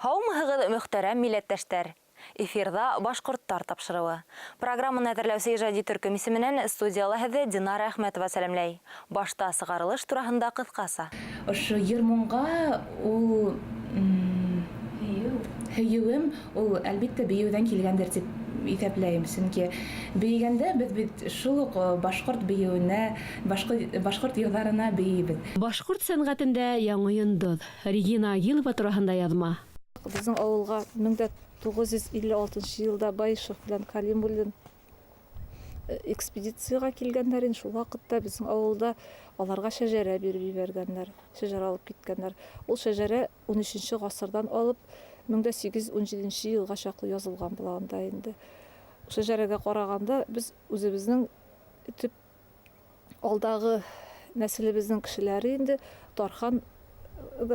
Һаумыһығыҙ, мөхтәрәм милләттәштәр. Эфирда башҡорттар тапшырыуы. Программаны әҙерләүсе ижади төркөм исеменән студияла һеҙҙе Динара Әхмәтова сәләмләй. Башта сығарылыш тураһында ҡыҫҡаса. Ошо йыр-моңға ул һөйөүем, ул әлбиттә бейеүҙән килгәндер тип иҫәпләйем. Сөнки бейегәндә беҙ бит шул уҡ башҡорт бейеүенә, башҡорт йырҙарына бейейбеҙ. Башҡорт сәнғәтендә яңы йондоҙ Регина Агилова тураһында яҙма. Біздің ауылға 1956 йылда Байышев белән Калимуллин экспедицияға килгәндәр. Шул ваҡытта безнең ауылда аларға шәжәрә биреп ебәргәннәр, шәжәрә алып киткәннәр. Ул шәжәрә 13-нче ғасырдан алып 1817 йылға чаҡлы язылған була анда инде. Шәжәрәгә ҡарағанда без үзебезнең төп алдағы нәселебезнең кешеләре инде Тархан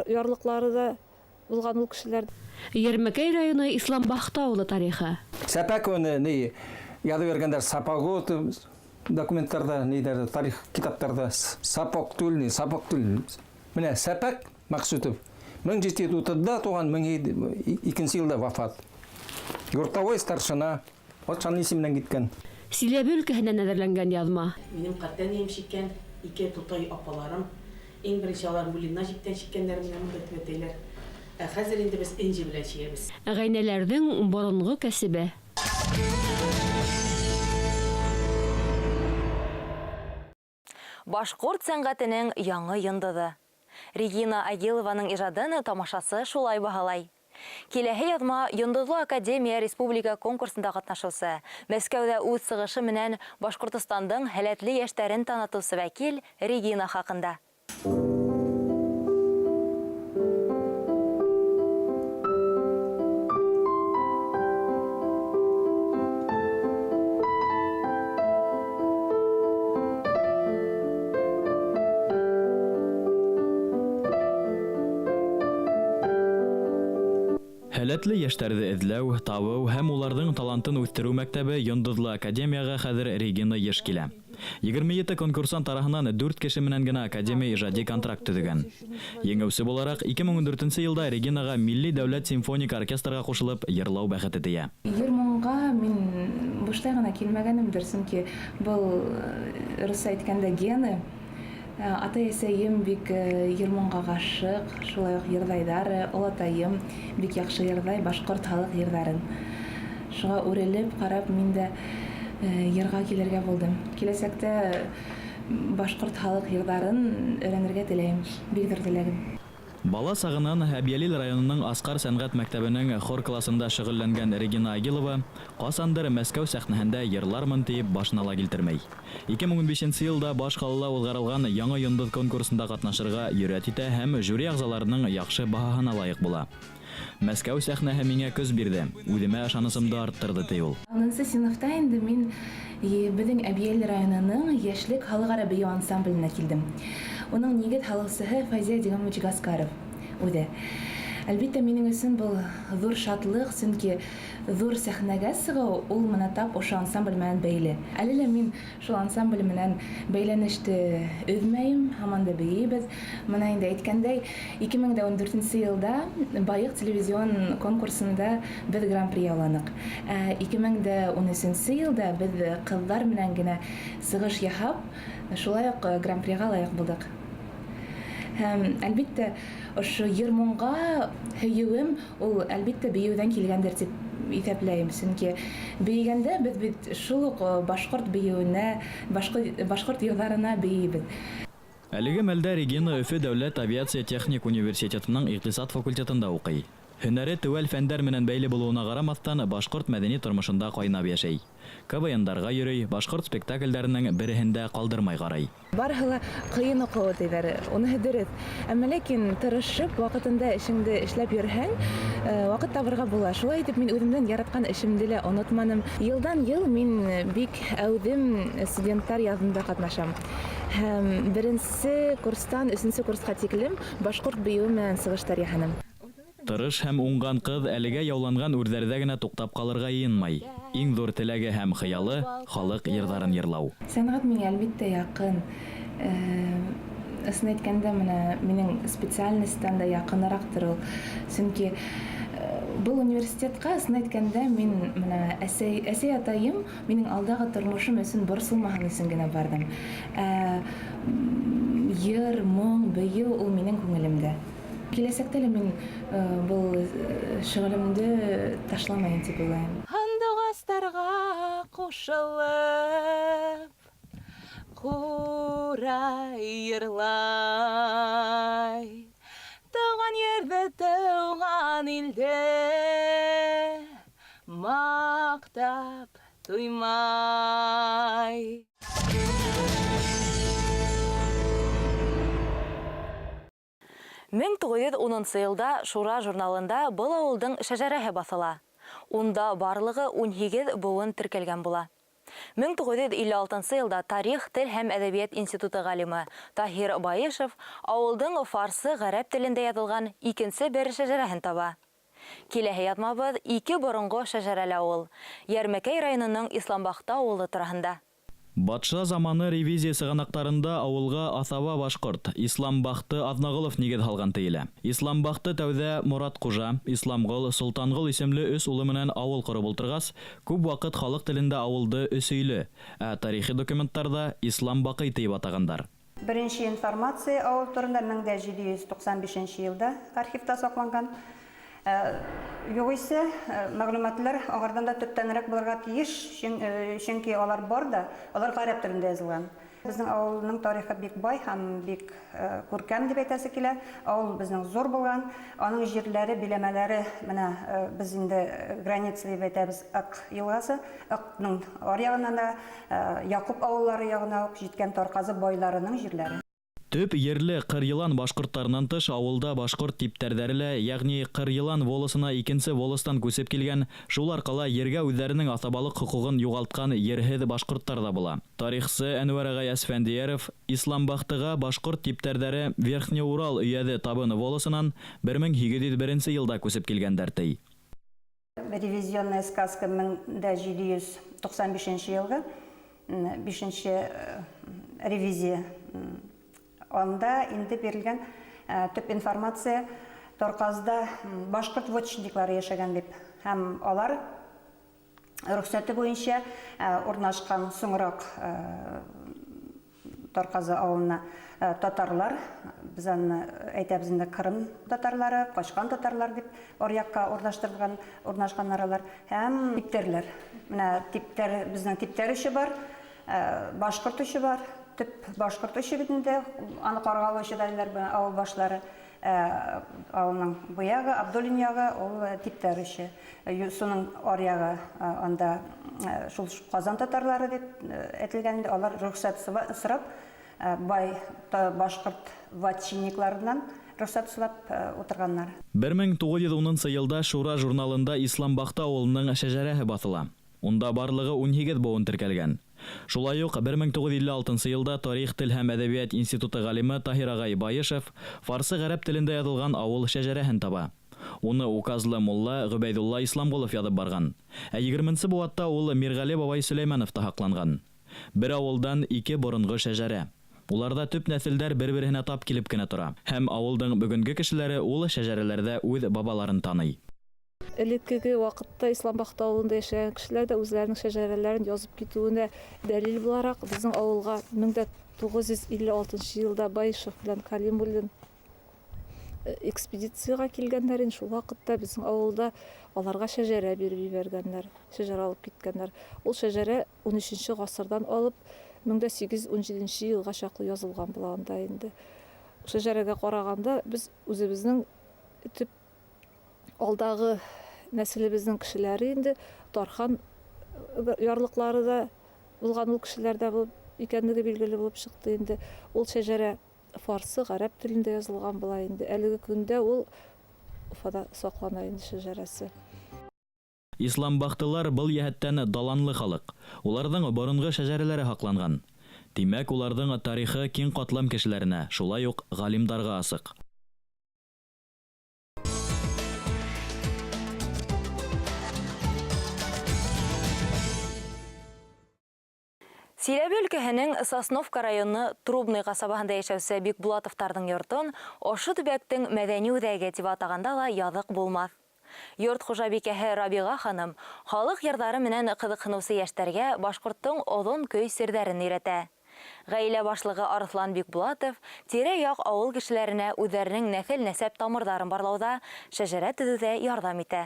ярлыҡлары да булған ул кешеләр. Ермәкәй районы Исламбахта ауылы тарихы. Сәпәк оны яҙып бергәндәр сапогот документтарда, тарих китаптарда сапок түлни. Менә Сәпәк Мәҡсүтов 1730-да туған, 12-нче йылда вафат. Йортовой старшина, патшаның исеменән киткән. Силәбе өлкәһенән әҙерләнгән яҙма. Минем ҡаттан емшиккән 2 тутай апаларым, иң беренче алар Мулина җиптән шиккәннәр менән мөдәтмәтәйләр. Хәзер инде без энҗе белән чиябез. Ғәйнәләрҙең боронғо кәсебе. Башҡорт сәнғәтенең яңы йондоҙы. Регина Агилованың ижадын тамашасы шулай баһалай. Киләһе яҙма Йондоҙло академия республика конкурсында ҡатнашыусы, Мәскәүҙә үҙ сығышы менән Башҡортостандың һәләтле йәштәрен танытыусы вәкил Регина хаҡында. Һәләтле йәштәрҙе эҙләү, табыу һәм уларҙың талантын үҫтереү мәктәбе Йондоҙло академияға хәҙер Регина йыш килә. 27 конкурсант араһынан 4 кеше менән генә академия ижади контракт төҙөгән. Еңеүсе булараҡ 2014 йылда Регинаға Милли дәүләт симфоник оркестрға ҡушылып йырлау бәхете тейә. Йыр-моңға мин буштай ғына килмәгәнемдер, сөнки был русса әйткәндә гены. Ата-әсәйем бик йыр-моңға ғашиҡ, шулай уҡ йырҙайҙар, олатайым бик яҡшы йырҙай башҡорт халыҡ йырҙарын. Шуға үрелеп, ҡарап, мин дә йырға килергә булдым. Киләсәктә башҡорт халыҡ йырҙарын өйрәнергә теләйем, бигҙер теләгем. Бала сағынан Әбйәлил районының Асҡар сәнғәт мәктәбенең хор классында шөғөлләнгән Регина Агилова ҡасандыр Мәскәү сәхнәһендә йырлармын тиеп башына ла килтермәй. 2015 йылда баш ҡалала уҙғарылған Яңы йондоҙ конкурсында ҡатнашырға йөрьәт итә һәм жюри ағзаларының яҡшы баһаһына лайыҡ була. Мәскәү сәхнәһе миңә көс бирҙе, үҙемә ышанысымды арттырҙы, ти ул. 10-нчы синыфта инде мин беҙҙең Әбйәлил районының йәшлек халыҡ-ара бейеү ансамбленә килдем. Уның нигеҙ һалыусыһы Фәйзиә Дигәмович Гаскаров үҙе. Әлбиттә, минең өсөн был ҙур шатлыҡ, сөнки ҙур сәхнәгә сығыу ул менән тап ошо ансамбль менән бәйле. Әле лә мин шул ансамбль менән бәйләнеште өҙмәйем, һаман да бейейбеҙ. Менә инде әйткәндәй, 2014 йылда Байыҡ телевизион конкурсында беҙ гран-при яуланыҡ. 2013 йылда беҙ ҡыҙҙар менән генә сығыш яһап, шулай уҡ гран-приға лайыҡ булдыҡ. Һәм әлбиттә, ошо йыр-моңға һөйөүем, ул әлбиттә бейеүҙән килгәндер тип иҫәпләйем. Сөнки бейегәндә беҙ бит шул уҡ башҡорт бейеүенә, башҡорт йырҙарына бейейбеҙ. Әлеге мәлдә Регина Өфө дәүләт авиация техник университетының иҡтисад факультетында уҡый. Һөнәре теүәл фәндәр менән бәйле булыуына ҡарамаҫтан, башҡорт мәҙәни тормошонда ҡайнап йәшәй. КВН-дарға йөрөй, башҡорт спектакльдәренең береһендә ҡалдырмай ҡарай. Барыһы ла ҡыйын уҡыуы тиҙәр, уныһы дөрөҫ. Әммә ләкин тырышып, ваҡытында эшеңде эшләп йөрһәң, ваҡыт табырға була. Шулай итеп, мин үҙемдән яратҡан эшемде лә онотманым. Йылдан-йыл мин бик әүҙем студенттар яҙында ҡатнашам. Һәм 1-нче курстан 3-нче курсҡа тиклем башҡорт бейеүе менән сығыштар яһаным. Тырыш һәм уңған ҡыҙ әлегә яуланған үрҙәрҙә генә туҡтап ҡалырға йыйынмай. Иң ҙур теләге һәм хыялы — халыҡ йырҙарын йырлау. Сәнғәт миңә әлбиттә яҡын. Ысын әйткәндә, менә минең специальностьтан да яҡыныраҡтыр ул. Сөнки Был университетка сын әйткәндә мин менә әсәй атайым минең алдагы тормышым өчен борсылмаһын өчен генә бардым. Йыр, моң, бию ул минең күңелемдә. Киләсәктә лә мин был шөгылемне ташламаем дип уйлыйм. Хандыгастарга кушылып кура йырлай. Туган ердә, туган илдә мактап туймай. Мең 1910 елда Шура журналында был авылдың шәҗәрәһе басыла. Унда барлыгы 18 буын теркәлгән була. 1956 елда Тарих, тел һәм әдәбият институты галимы Таһир Баешев авылдың фарсы гарәп телендә язылган икенче бер шәҗәрәһен таба. Киләһе язмабыз 2 борынгы шәҗәрәле авыл, Ярмәкәй районының Исламбахта авылы турында. Батша заманы ревизия сыганактарында авылга Асаба башкорт, Исламбахты Азнагылов нигез һалган тиелә. Исламбахты тәүдә Мурат Кужа, Исламгыл, Султангыл исемле үз улы менән авыл корып ултыргас, күп вакыт халык телендә авылды Өсөйле, ә тарихи документларда Исламбакый дип атагандар. Беренче информация авыл турында 1795 елда архивта сакланган. Югыйсә, мәгълүматлар аңардан да төптәнрәк булырга тиеш, чөнки алар бар да, алар гарәп телендә язылган. Безнең авылның тарихы бик бай һәм бик күркәм дип әйтәсе килә. Авыл безнең зур булган, аның җирләре, биләмәләре, менә без инде граница дип әйтәбез, Ак елгасы, Акның аръягыннан да Якуб авыллары ягына ук җиткән Тарказы байларының җирләре. Төп ерле Кырьелан башкортларынан тыш авылда башкорт типтәрдәре лә, ягъни Кырьелан волосына икенче волостан күсеп килгән, шул аркылы ергә үзләренең асабалык хукугын югалткан ерһез башкортлар да була. Тарихчы Әнвәр Гаяз Фәндияров Исламбахтыга башкорт типтәрдәре Верхний Урал өяде табыны волосынан 1801 елда күсеп килгәндәр ти. Ревизионная сказка 1795 елгы 5-нче ревизия. Анда инде берилгән төп информация Тарказда башкорт вотчинниклары яшәгән дип. Һәм алар рөхсәте буенча урнашкан соңрак Тарказы авылына татарлар, без аны әйтәбез инде Кырым татарлары, качкан татарлар дип аръякка урнашканнар алар. Һәм типтәрләр. Менә типтәр, безнең типтәр өче бар, башкорт өче бар. Төп башкорт өче битендә аны каргалыучы дәлләр авыл башлары, авылның буягы, Абдуллин ягы, ул типтәр өче. Суның аръягы анда шул Казан татарлары дип әйтелгән, алар рөхсәт сорап бай башкорт ватчинникларыннан рөхсәт сорап утырганнар. 1910 елда Шура журналында Исламбахта авылының шәҗәрәһе басыла. Унда барлыгы 18 буын теркәлгән. Шулай ук 1956 елда Тарих, тел һәм әдәбият институты галимы Таһир агай Баешев фарсы гарәп телендә язылган авыл шәҗәрәһен таба. Уны указлы мулла Гобәйдулла Исламгулов язып барган. Ә 20-нче буатта ул Миргали бабай Сөләйманов та хакланган. Бер авылдан 2 борынгы шәҗәрә. Уларда төп нәселдәр бер-беренә тап килеп кенә тора. Һәм авылның бүгенге кешеләре ул шәҗәрәләрдә үз бабаларын таный. Элеккеге вакытта Исламбахта авылында яшәгән кешеләр дә үзләренең шәҗәрәләрен язып китүенә дәлил буларак безнең авылга 1956 елда Баешев белән Калимуллин экспедицияга килгәннәр. Шул вакытта безнең авылда аларга шәҗәрә биреп җибәргәннәр, шәҗәрә алып киткәннәр. Ул шәҗәрә 13-нче гасырдан алып 1817 елга чаклы язылган була анда инде. Шәҗәрәгә караганда без үзебезнең төп алдагы нәселебезнең кешеләре инде Тархан ярлыклары да булган, ул кешеләрдә булып икәнлеге билгеле булып чыкты инде. Ул шәҗәрә фарсы, гарәп телендә язылган була инде. Әлеге көндә ул Уфада саклана инде шәҗәрәсе. Исламбахтылар был яһәттән даланлы халык. Уларның борынгы шәҗәрәләре хакланган. Димәк, уларның тарихы киң катлам кешеләренә, шулай ук галимдарга асык. Силәбе өлкәһенең Сосновка районы Трубный касабаһында яшәүче Бикбулатовтарның йортын ошо төбәктең мәдәни үҙәге дип атаганда ла яҙык булмаҫ. Йорт хужабикәһе Рабига ханым халык йырдары менән кызыксынучы яшьтәргә башкорттың оҙон көй серҙәрен өйрәтә. Ғаилә башлығы Арыҫлан Бикбулатов тирә-яҡ ауыл кешеләренә үҙҙәренең нәҫел-нәсәп тамырҙарын барлауда, шәжәрә төҙөүҙә ярҙам итә.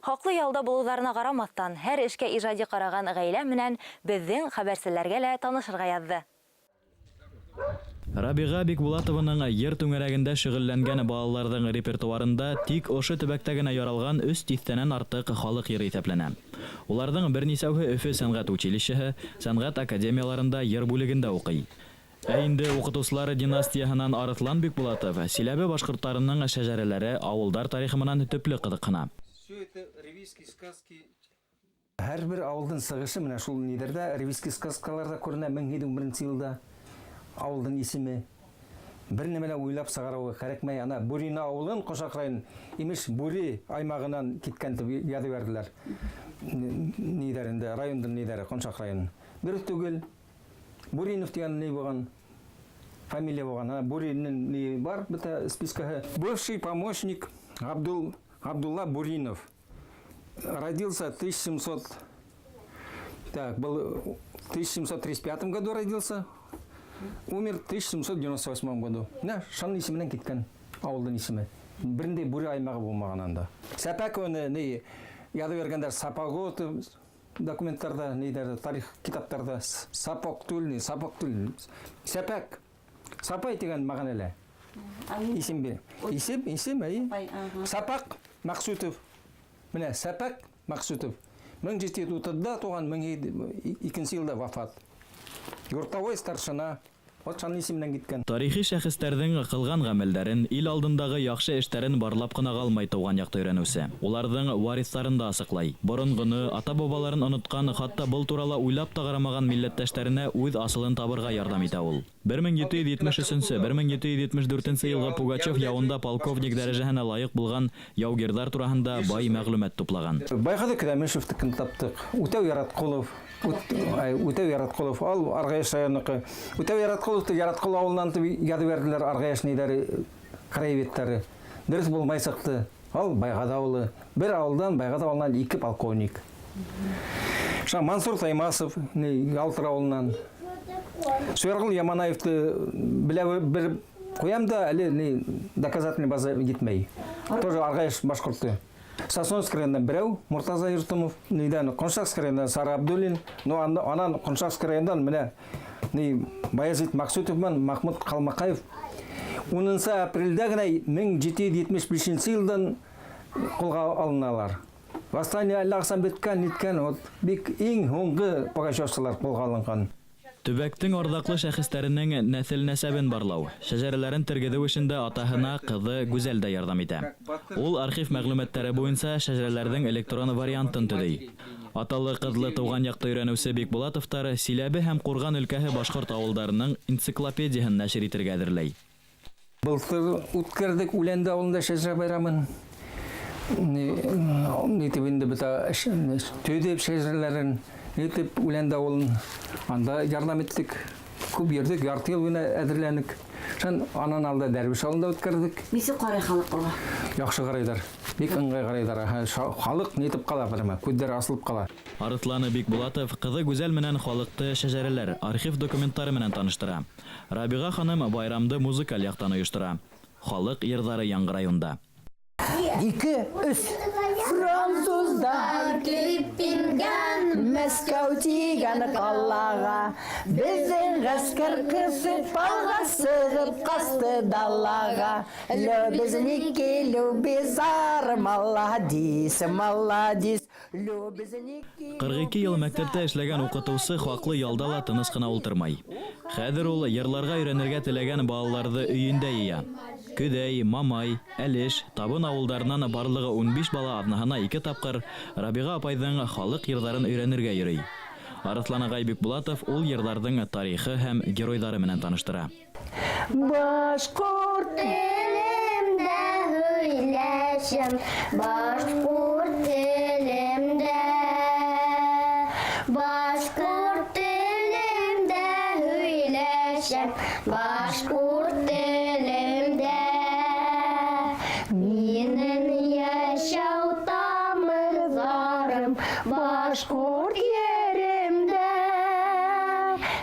Хаҡлы ялда булыуҙарына ҡарамаҫтан, һәр эшкә ижади ҡараған ғаилә менән беҙҙең хәбәрселәргә лә танышырға яҙҙы. Рабига Бикбулатованың йыр түңәрәгендә шөгыльләнгән балаларҙың репертуарында тик ошо төбәктә генә яралған 300-тәнән артык халык йыры иҫәпләнә. Уларҙың бер нисәүһе Өфө сәнғәт училищеһы, сәнғәт академияларында йыр бүлегендә уҡый. Ә инде уҡытыусылар династияһынан Арыҫлан Бикбулатов Силәбе башҡорттарының шәжәрәләре, ауылдар тарихы менән төплө ҡыҙыҡһына. Һәр бер ауылдың сығышы менә шул нидәрҙә ревизский сказкаларда күренә 2001 йылда. Ауылдың исеме. Бер нәмәлә уйлап сығарыуы кәрәкмәй. Ана Бурина ауылын ҡошаҡрайын, имеш Бури аймағынан киткән тип яҙып бирҙеләр. Нидәрендә, райондың нидәре, Ҡоншаҡ районы. Бер түгел. Буринов дигән ни булған? Фамилия булған. Буринның ни бар бөтә спискаһы. Бывший помощник Абдулла Буринов. Родился в 1735 году родился. Умер в 1798 году. Шан исеменән киткән ауылдың исеме. Бірінде Бури аймағы булмаған анда. Сәпәк оны яҙып бергәндәр Сапогот документтарда, тарих китаптарда Сапок түлни. Сәпәк. Сапай дигән мәғәнәлә. Исем бир. Исем әйе. Сапак Мақсутов. Менә Сәпәк Мақсутов. 1730-да туған, 1200 йылда вафат. Йортовой старшина. Вот шан исеменән киткән. Тарихи шәхестәрҙең ҡылған ғәмәлдәрен, ил алдындағы яҡшы эштәрен барлап ҡына ҡалмай тыуған яҡты өйрәнеүсе. Уларҙың варithарын да асыҡлай. Боронғоно, ата-бабаларын онотҡан, хатта был турала уйлап та ҡарамаған милләттәштәренә үҙ асылын табырға ярҙам итә ул. 1773-1774 йылға Пугачев яуында полковник дәрәжәһенә лайыҡ булған яугирҙар тураһында бай мәғлүмәт туплаған. Байғады Кәләмешевтікін таптық. Үтәу Яратҡолов, ал Арғаяш районыҡы. Үтәу Яратҡол ауылынан яҙып бирҙеләр Арғаяш нидәре, краеведтәре. Дөрөҫ булмай сыҡты. Ал Байғады ауылы. Бер ауылдан Байғады ауылынан 2 полковник. Мансур Таймасов, Алтыр ауылынан. Суярғыл Яманаевты бір қоям да, әлі доказательный база етмей. Тоже Арғаяш башқұртты. Сосновский райондан біреу, Мұртаза Юртымов, Ҡоншаҡский райондан Сара Абдуллин, анан Ҡоншаҡский райондан менә Баязит Мақсутов мен Махмуд Ҡалмаҡаев. 10 апрелдә генә 1775 йылдан ҡулға алыналар. Восстание әллә ҡасан бөткән, бик иң һуңғы Пугачевсылар ҡулға алынған. Төбәктең арҙаҡлы шәхестәренең нәҫел-нәсәбен барлау, шәжәрәләрен тергеҙеү эшендә атаһына ҡыҙы Гүзәл дә ярҙам итә. Ул архив мәғлүмәттәре буйынса шәжәрәләрҙең электрон вариантын төҙөй. Аталы-ҡыҙлы тыуған яҡты өйрәнеүсе Бикбулатовтар Силәбе һәм Ҡурған өлкәһе башҡорт ауылдарының энциклопедияһын нәшер итергә әҙерләй. Былтыр үткәрҙек Үләнде ауылында шәжәрә байрамын. Төҙөп шәжәрәләрен етіп Үләнде ауылын. Анда ярҙам иттек. Күп ердек, ярты йыл әҙерләнек. Анан алда Дәрбиш ауылында үткәрҙек. Нисек ҡарай халыҡ уға? Яҡшы ҡарайҙар. Бик ыңғай ҡарайҙар. Халыҡ нитеп ҡала, күҙҙәре асылып ҡала. Арыҫланы Бикбулатов ҡыҙы Гүзәл менән халыҡты шәжәрәләр, архив документтары менән таныштыра. Рабиға ханым байрамды музыкаль яҡтан ойоштора. Халыҡ йырҙары яңғырай унда. 2-3 Француздар килеп ингән Мәскәү тигән ҡалаға. Беҙҙең ғәскәр ҡыҫып алға сығып ҡасты далаға. Любезники, любезар, маладис, маладис. 42 йыл мәктәптә эшләгән уҡытыусы хаҡлы ялда ла тыныс ҡына ултырмай. Хәҙер ул йырларға өйрәнергә теләгән балаларҙы өйөндә йыя. Көҙәй, Мамай, Әлеш, Табын ауылдарынан барлығы 15 бала аҙнаһына 2 тапҡыр Рабиға апайҙың халыҡ йырҙарын өйрәнергә йөрөй. Арыҫлан ағай Бикбулатов ул йырҙарҙың тарихы һәм геройҙары менән таныштыра. Башҡорт телемдә һөйләшәм, башҡорт телемдә. Башҡорт телемдә һөйләшәм, башҡорт телемдә. Минең йәшәү башкурт еремде,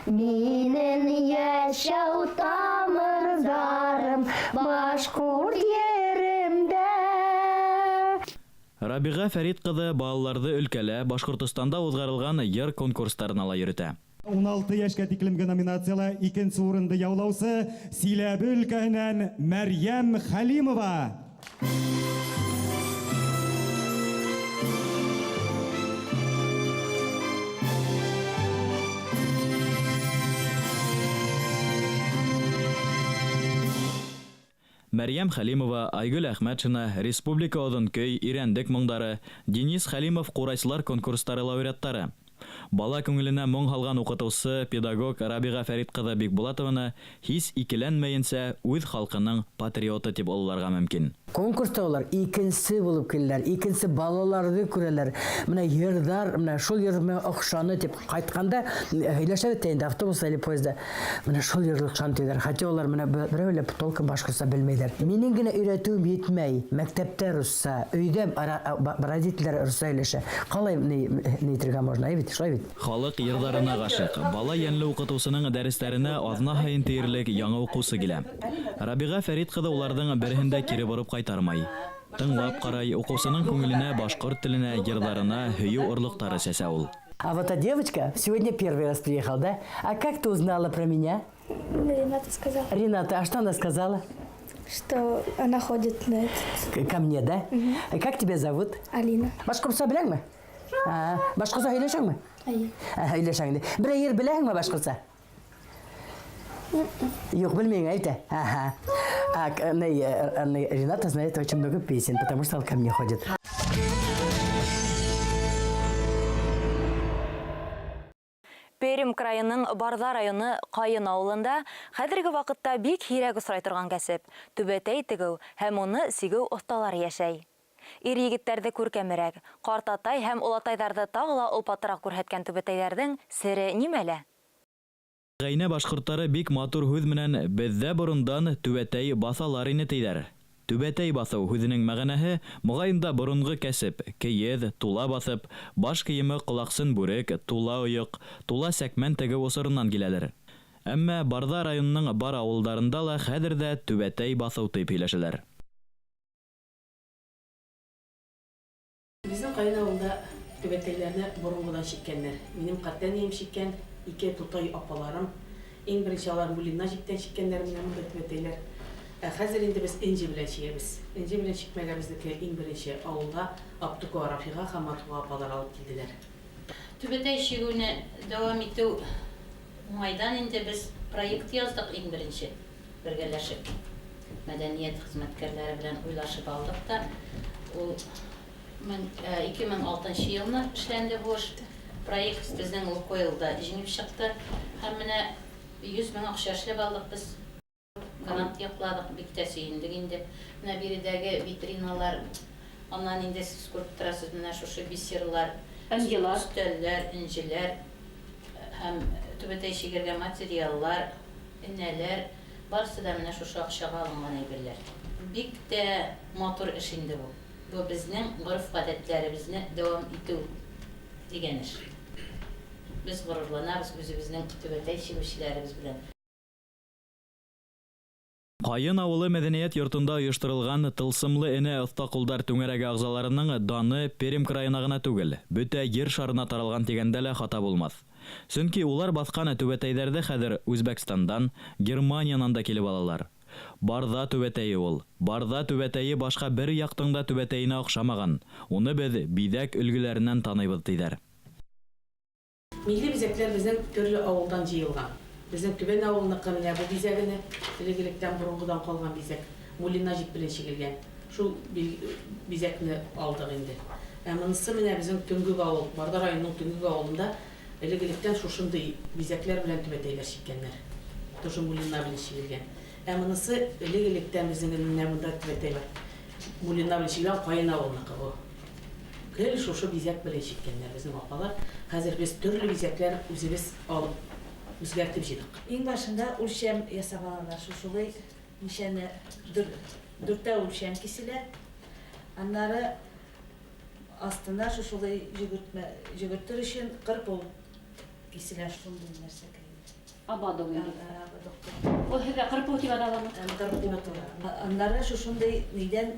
минен яшәү тамырларым башкурт еремде. Рабига Фәрит кызы балаларды өлкәлә Башкортстанда узгарылган йыр конкурстарын ала йөртә. 16 яшькә тиклемге номинациялы икенче урынды яулаучы Силәбе өлкәһеннән Мәрьям Хәлимова. Мәрьям Хәлимова, Айгөл Әхмәтшина, Республика оҙон көй, Ирәндек моңдары, Денис Хәлимов курайсылар конкурстары лауреаттары. Бала күңеленә моң һалган укытыусы, педагог Рабига Фәрит кызы Бикбулатованы һис икеләнмәенсә үҙ халкының патриоты дип олыларга мөмкин. Конкурста олар икенсе булып киләләр, икенсе балаларны күрәләр. Менә йырдар, менә шул йырны охшаны дип кайтканда, һөйләшәбез тәйинде автобуста или поездда. Менә шул йырны охшаны диләр. Хәтта олар менә берәүләп толкын башкортса белмәйләр. Минең генә өйрәтүем җитмәй. Мәктәптә русса, өйдә родительләр русса сөйләшә. Калай ни итергә можно, бит, шулай бит. Халык йырдарына гашык. Бала йәнле укытучысының дәресләренә азна һайын тиерлек яңа укусы килә. Рабига Фәрит кызы уларның берһендә кире барып кайтармай. Тыңлап карай, укучының күңеленә башкорт теленә, йырдарына һөю орлыктары сәсә ул. А вот эта девочка сегодня первый раз приехала, да? А как ты узнала про меня? Рената сказала, Рената, а что она сказала? что она ходит на Ко мне, да? А как тебя зовут? Алина. Башкортса беләңме? Башкортса һөйләшәңме? Һөйләшәң. Бер йыр беләңме башкортса? Юк, белмәйм, әйтә. Рената знает очень много песен, потому что он ко мне ходит. Пермь крайының Барҙа районы Ҡайын ауылында хәҙерге ваҡытта бик һирәк осрай торған кәсеп — түбәтәй тегеү һәм уны сигеү оҫталары йәшәй. Ир-егеттәрҙе күркәмерәк, ҡартатай һәм олатайҙарҙы тағы ла олпатыраҡ күрһәткән түбәтәйҙәрҙең сере нимәлә? Ғәйнә башҡорттары бик матур һүҙ менән беҙҙә борондан түбәтәй баҫалар ине тиҙәр. Түбәтәй баҫыу һүҙенең мәғәнәһе моғайында боронғо кәсеп, кейеҙ, тула баҫып, баш кейеме ҡолаҡсын бүрек, тула ойоҡ, тула сәкмән тегеү осоронан киләлер. Әммә Барҙа районының бар ауылдарында ла хәҙер дә түбәтәй баҫыу тип һөйләшәләр. Безнең Ҡайын ауылда түбәтәйләрне боронғодан шиккәннәр. Минем ҡартәнейем шиккән, 2 тутай апаларым. Иң беренче алар Мулина җиктән шиккәннәр менән монда түбәтәйләр. Хәзер инде без Энҗе белән чигәбез. Энҗе белән чикмәгә безнеке иң беренче ауылда Аптука Рафига һәм Матуга апалар алып килделәр. Түбәтәй шигүне дәвам итү уңайдан инде без проект яздык иң беренче бергәләшеп. Мәдәният хезмәткәрләре белән уйлашып алдык та. Ул 2006 елны эшләнде бу проект безнең Лукойлда җиңеп чыкты. Һәм менә 100 мең акча эшләп алдык без. Канат якладык, бик тә сөендек инде. Менә биредәге витриналар, аннан инде сез күреп торасыз, менә шушы бисерлар, өстәлләр, инҗеләр һәм түбәтәй шигергә материаллар, энәләр, барысы да менә шушы акчага алынган әйберләр. Бик тә матур эш инде бу. Бу безнең гореф-гадәтләребезне дәвам итү дигән эш. Без горурланабыз үзебезнең түбәтәй шигүчеләребез белән. Ҡайын ауылы мәҙәниәт йортонда ойоштырылған тылсымлы энә оҫта ҡулдар түңәрәге ағзаларының даны Пермь крайына ғына түгел, бөтә ер шарына таралған тигәндә лә хата булмаҫ. Сөнки улар баҫҡан түбәтәйҙәрҙе хәҙер Үзбәкстандан, Германиянан да килеп алалар. Барҙа түбәтәйе ул. Барҙа түбәтәйе башҡа бер яҡтың да түбәтәйенә оҡшамаған. Уны беҙ биҙәк өлгөләренән таныйбыҙ тиҙәр. Милли бизәкләр безнең төрлө ауылдан җыйылған. Безнең Түбән авылыныҡы менә бу бизәгене элек-электән боронғодан ҡалған бизәк Мулина җип белән шигелгән. Шул бизәкне алдыҡ инде. Монысы менә безнең Төнгөк ауыл, Барҙа районының Төнгөк ауылында элек-электән шушындай бизәкләр белән түбәтәйләр шиккәннәр. Тоже Мулина белән шигелгән. Монысы элек-электән безнең менә монда түбәтәй бар. Мулина белән шигелгән Ҡайын авылыныҡы бу. Гел шушы бизәк белән шиккәннәр безнең апалар. Хәзер без төрлө бизәкләр үзебез алып үзгәртеп җыйдык. Иң башында үлчәм ясаганнар, шушылай нишәне 4 үлчәм киселә. Аннары астына шушылай жүгірттір үшін 40 ол киселер шундай нәрсе Абадов инде. доктор. Ол һеҙгә кырпыу тип аталамы? Аннары шушындай ниден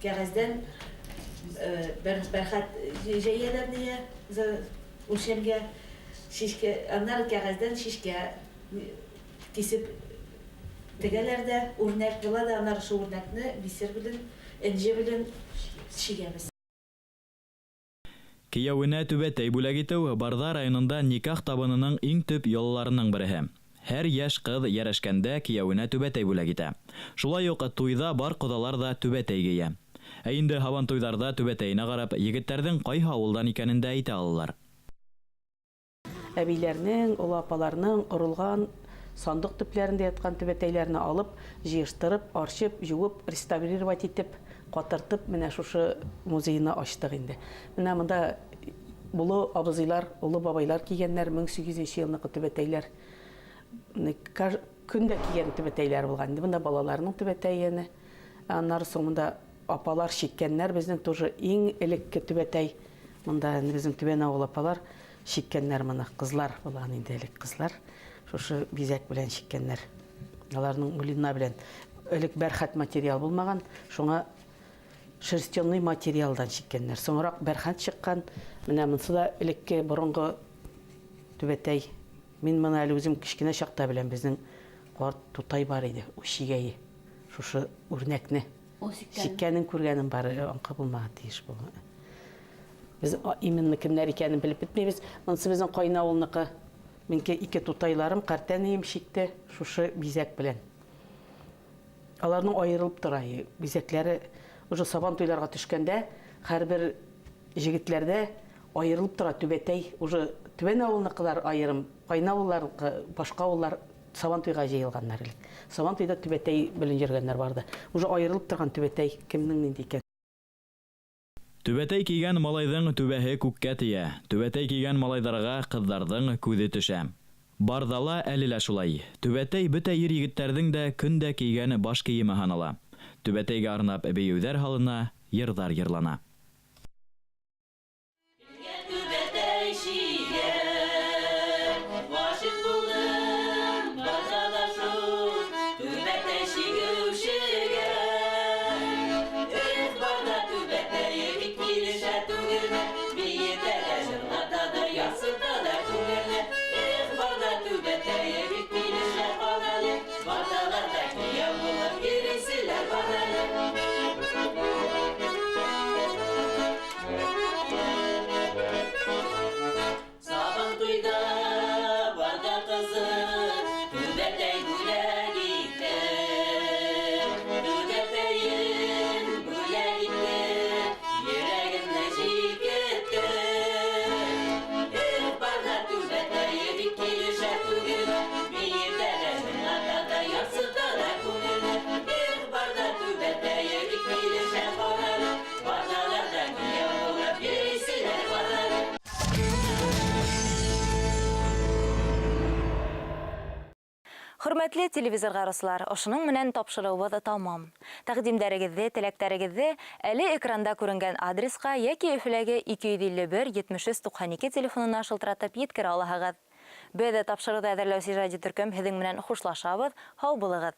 кәғәздән бәрхәт җәяләрне үлчәмгә шишкә, аннары кәғәздән шишкә кисеп тегәләр дә үрнәк була да, аннары шу үрнәкне бисер белән, энҗе белән шигәбез. Кияүенә түбәтәй бүләк итеү Барда районында никах табынының иң төп ялларының береһе. Һәр яшь кыз ярешкәндә кияүенә түбәтәй бүләк итә. Шулай ук туйда бар кодалар да түбәтәй гия. Ә инде һаван туйдарда түбәтәйенә карап, егетләрнең кайһы авылдан икәнен дә әйтә алалар. Әбиләрнең, олы апаларның орылган сандык төпләрендә яткан түбәтәйләрне алып, җыештырып, арчып, юып, реставрировать итеп, катыртып, менә шушы музейны ачтык инде. Менә монда булы абызыйлар, улы бабайлар кигәннәр 1800 елныкы түбәтәйләр. Көндә кигән түбәтәйләр булган. Монда балаларның түбәтәйене, аннары соңында апалар шиккәннәр, безнең тоже иң элекке түбәтәй. Монда безнең түбән авыл апалар шиккәннәр, моны кызлар булган инде, элек кызлар. Шушы бизәк белән шиккәннәр. Аларның мулина белән элек бәрхәт материал булмаган, шуңа шерстённый материалдан шиккәннәр. Соңрак бәрхәт чыккан. Менә монсы да элекке борынгы түбәтәй. Мин моны әле үзем кичкенә чакта белән, безнең карт тутай бар иде, шигәе. Шушы үрнәкне шиккәнен күргәнем бар, аңкы булмаган тиеш бу. Без именно кемнәр икәнен белеп бетмәйбез. Монсы безнең кайна авылныкы. Минке 2 тутайларым картәнем шикте шушы бизәк белән. Аларның аерылып тора, бизәкләре уже сабан туйларга төшкәндә, һәрбер җегетләрдә аерылып тора түбәтәй, уже түбән авылныкылар аерым, кайна авыллар, башка авыллар сабан туйга җыелганнар. Сабан туйда түбәтәй белән йөргәннәр барды. Уже аерылып торган түбәтәй кемнең нинди икән? Түбәтәй кигән малайҙың түбәһе күккә тия. Түбәтәй кигән малайҙарға ҡыҙҙарҙың күҙе төшә. Бардала әле лә шулай. Түбәтәй бөтә ир егеттәрҙең дә көндә кигән баш кейеме һанала. Түбәтәйгә арнап бейеүҙәр һалына, йырҙар йырлана. Хөрмәтле телевизор гарыслар, ошының менән тапшырыуыбыз тамам. Тәкъдимдәрегезне, теләктәрегезне әле экранда күренгән адреска яки Өфөләге 251 73 92 телефонына шылтыратып yetkерә алаһыгыз. Без тапшыруда әзерләүче Ради Төркем һеҙҙең менән хушлашабыҙ. Һау булығыҙ.